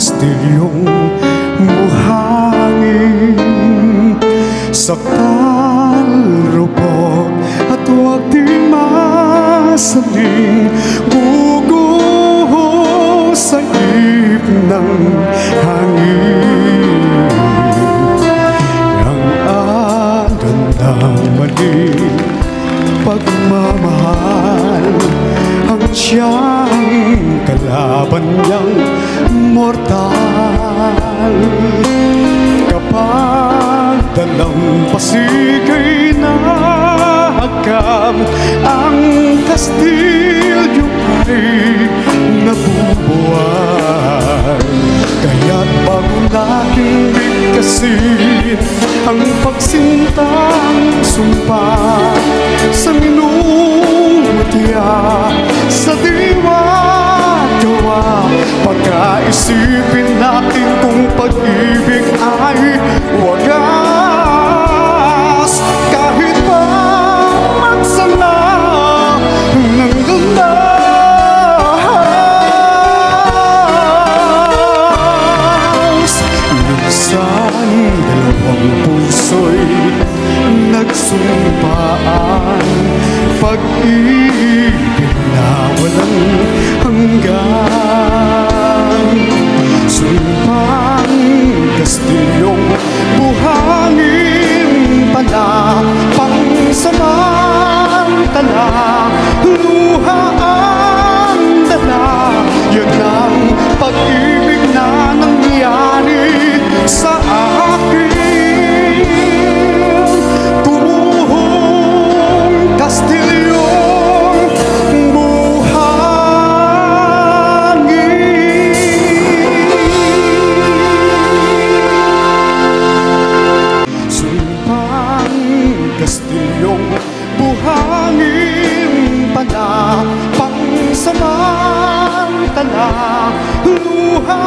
kastilyong buhangin. Saktan, rupot at huwag di masaling bugo sa ip ng hangin. Ang alon ng mali pagmamahal ang siyang kalaban niyang mortal. Kapag dalampasig ay nahagam, ang kastilyo ay nabubuhay. Kaya't bago natin bigkasin ang pagsintang sumpa sa minumutya, sa diwa-diwa, pagkaisipin natin kung pag-ibig ay wagas. Kahit pa magsama ng lunas, minsan dalawang puso'y nagsumpaan, pag-ibig na walang hanggan. Sumpang kastilyong buhangin pala, pangsamantala, luha ang dala. Yan ang pag-ibig na nangyari sa akin. Buong kastilyong buhangin. Sumpang kastilyong buhangin pala, pangsamantala, luha